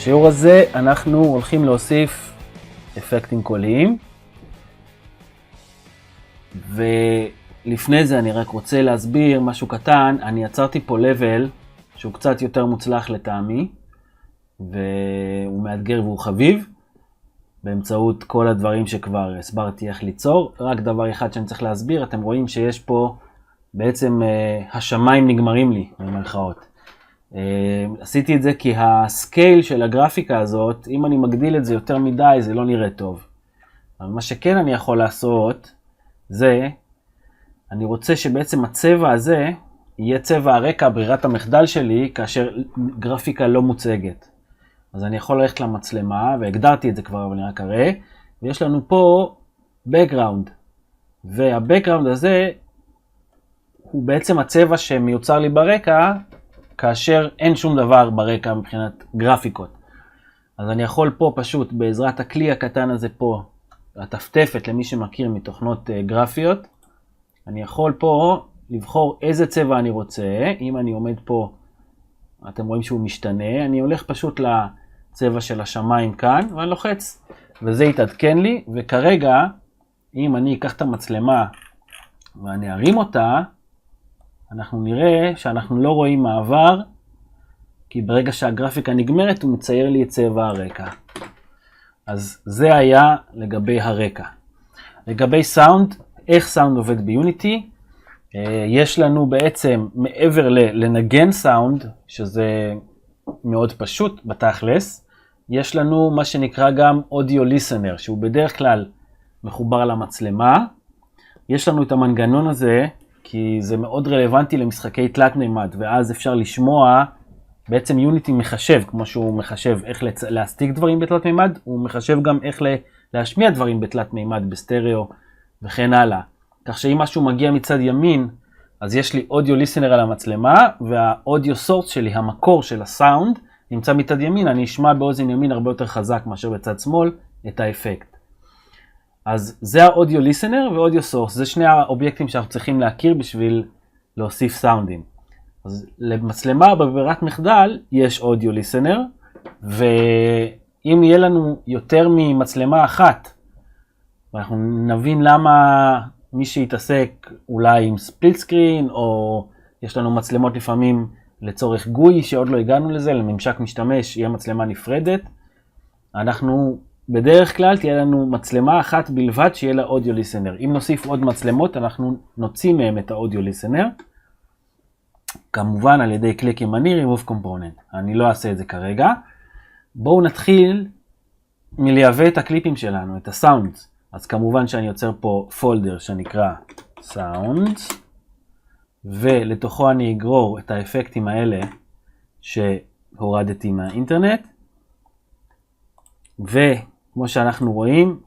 בשיעור הזה אנחנו הולכים להוסיף אפקטים קוליים, ולפני זה אני רק רוצה להסביר משהו קטן. אני יצרתי פה level שהוא קצת יותר מוצלח לטעמי, והוא מאתגר והוא חביב, באמצעות כל הדברים שכבר הסברתי איך ליצור. רק דבר אחד שאני צריך להסביר, אתם רואים שיש פה בעצם השמיים נגמרים לי, במרכאות. עשיתי את זה כי הסקייל של הגרפיקה הזאת, אם אני מגדיל את זה יותר מדי, זה לא נראה טוב. אבל מה שכן אני יכול לעשות, זה, אני רוצה שבעצם הצבע הזה, יהיה צבע הרקע, ברירת המחדל שלי, כאשר גרפיקה לא מוצגת. אז אני יכול ללכת למצלמה, והגדרתי את זה כבר, אבל אני רק אראה, ויש לנו פה background. והbackground הזה, הוא בעצם הצבע שמיוצר לי ברקע, כאשר אין שום דבר ברקע מבחינת גרפיקות. אז אני יכול פה פשוט, בעזרת הכלי הקטן הזה פה, הטפטפת למי שמכיר מתוכנות גרפיות, אני יכול פה לבחור איזה צבע אני רוצה. אם אני עומד פה, אתם רואים שהוא משתנה, אני הולך פשוט לצבע של השמיים כאן, ואני לוחץ, וזה יתעדכן לי. וכרגע, אם אני אקח את המצלמה ואני ארים אותה, אנחנו נראה שאנחנו לא רואים מעבר, כי ברגע שהגרפיקה נגמרת הוא מצייר לי את צבע הרקע. אז זה היה לגבי הרקע. לגבי סאונד, איך סאונד עובד ביוניטי, יש לנו בעצם מעבר לנגן סאונד, שזה מאוד פשוט בתכלס, יש לנו מה שנקרא גם אודיו ליסנר, שהוא בדרך כלל מחובר למצלמה. יש לנו את המנגנון הזה, כי זה מאוד רלוונטי למשחקי תלת מימד, ואז אפשר לשמוע, בעצם יוניטי מחשב, כמו שהוא מחשב איך להסתיק דברים בתלת מימד, הוא מחשב גם איך להשמיע דברים בתלת מימד, בסטריאו וכן הלאה. כך שאם משהו מגיע מצד ימין, אז יש לי אודיו ליסנר על המצלמה, והאודיו סורס שלי, המקור של הסאונד, נמצא מצד ימין, אני אשמע באוזן ימין הרבה יותר חזק מאשר בצד שמאל את האפקט. אז זה האודיו ליסנר ואודיו סורס, זה שני האובייקטים שאנחנו צריכים להכיר בשביל להוסיף סאונדים. אז למצלמה בברירת מחדל יש אודיו ליסנר, ואם יהיה לנו יותר ממצלמה אחת, ואנחנו נבין למה מי שיתעסק אולי עם ספליט סקרין, או יש לנו מצלמות לפעמים לצורך גוי, שעוד לא הגענו לזה, לממשק משתמש, יהיה מצלמה נפרדת. אנחנו בדרך כלל תהיה לנו מצלמה אחת בלבד שיהיה לה אודיו ליסנר. אם נוסיף עוד מצלמות, אנחנו נוציא מהם את האודיו ליסנר. כמובן על ידי קליק ימני, remove component. אני לא אעשה את זה כרגע. בואו נתחיל מלייבא את הקליפים שלנו, את הסאונד. אז כמובן שאני יוצר פה פולדר שנקרא Sounds, ולתוכו אני אגרור את האפקטים האלה שהורדתי מהאינטרנט. וכמו שאנחנו רואים,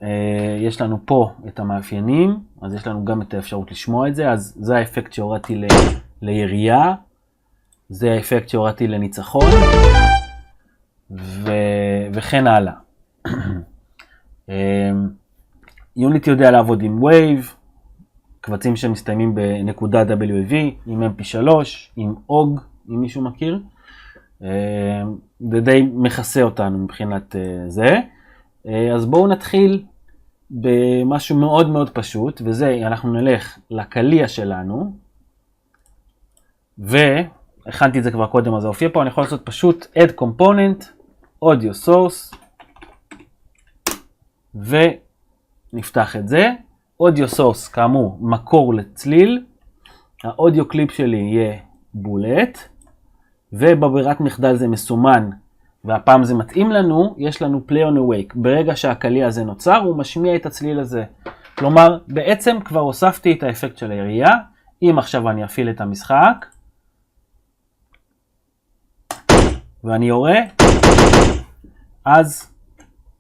יש לנו פה את המאפיינים, אז יש לנו גם את האפשרות לשמוע את זה. אז זה האפקט שהורדתי לירייה, זה האפקט שהורדתי לניצחון, וכן הלאה. יוניטי יודע לעבוד עם Wave, קבצים שמסתיימים בנקודה WAV, עם MP3, עם OG, אם מישהו מכיר. זה די מכסה אותנו מבחינת זה. אז בואו נתחיל במשהו מאוד מאוד פשוט, וזה אנחנו נלך לקליע שלנו, והכנתי את זה כבר קודם, אז זה הופיע פה. אני יכול לעשות פשוט add component, audio source, ונפתח את זה. audio source כאמור מקור לצליל, האודיו קליפ שלי יהיה בולט, ובברירת מחדל זה מסומן, והפעם זה מתאים לנו. יש לנו play on awake. ברגע שהקליע הזה נוצר, הוא משמיע את הצליל הזה. כלומר, בעצם כבר הוספתי את האפקט של הירייה. אם עכשיו אני אפעיל את המשחק, ואני יורה, אז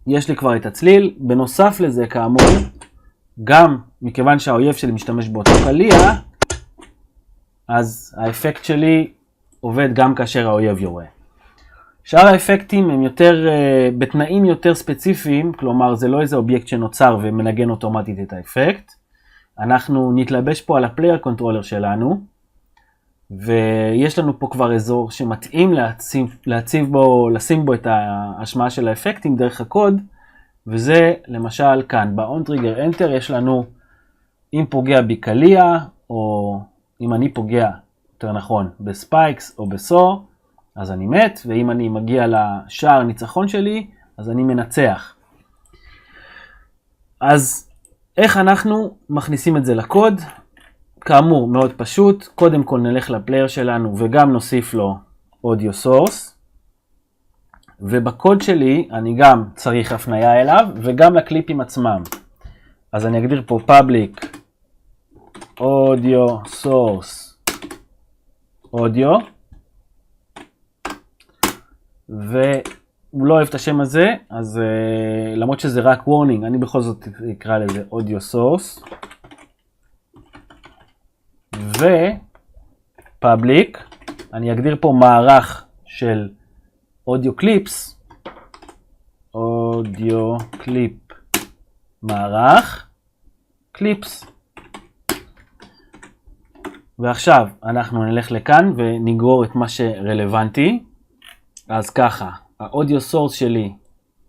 יש לי כבר את הצליל. בנוסף לזה, כאמור, גם מכיוון שהאויב שלי משתמש באותו קליע, אז האפקט שלי עובד גם כאשר האויב יורה. שאר האפקטים הם יותר, בתנאים יותר ספציפיים, כלומר זה לא איזה אובייקט שנוצר ומנגן אוטומטית את האפקט. אנחנו נתלבש פה על הפלייר קונטרולר שלנו, ויש לנו פה כבר אזור שמתאים לשים בו את ההשמעה של האפקטים דרך הקוד, וזה למשל כאן, ב-on trigger enter יש לנו, אם פוגע בקליע, או אם אני פוגע, יותר נכון, בספייקס או בסו, אז אני מת, ואם אני מגיע לשער ניצחון שלי, אז אני מנצח. אז איך אנחנו מכניסים את זה לקוד? כאמור, מאוד פשוט. קודם כל נלך לפלייר שלנו וגם נוסיף לו audio source. ובקוד שלי אני גם צריך הפניה אליו וגם לקליפים עצמם. אז אני אגדיר פה public audio source audio. והוא לא אוהב את השם הזה, אז למרות שזה רק warning, אני בכל זאת אקרא לזה audio source. ו-public, אני אגדיר פה מערך של audio clips, audio clip מערך, clips. ועכשיו אנחנו נלך לכאן ונגרור את מה שרלוונטי. אז ככה, האודיו סורס שלי,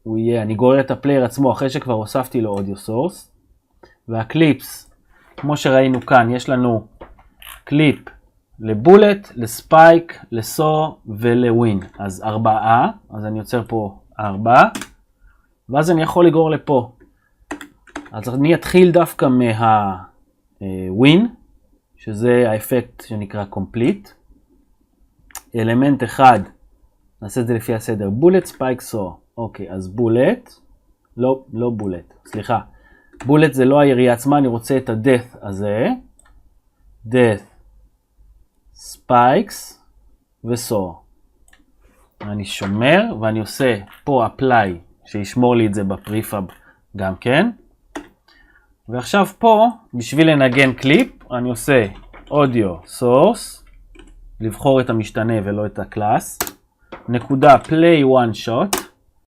הוא יהיה, אני גורר את הפלייר עצמו אחרי שכבר הוספתי לו אודיו סורס. והקליפס, כמו שראינו כאן, יש לנו קליפ לבולט, לספייק, לסו ולווין. אז 4, אז אני יוצר פה 4, ואז אני יכול לגרור לפה. אז אני אתחיל דווקא מהווין, שזה האפקט שנקרא complete. אלמנט אחד, נעשה את זה לפי הסדר, בולט, ספייק, סו. אוקיי, אז בולט, לא בולט, סליחה. בולט זה לא הירייה עצמה, אני רוצה את ה-death הזה. death, spikes ו-so. אני שומר ואני עושה פה apply, שישמור לי את זה בפריפאב גם כן. ועכשיו פה, בשביל לנגן קליפ, אני עושה audio source, לבחור את המשתנה ולא את הקלאס. נקודה play one shot,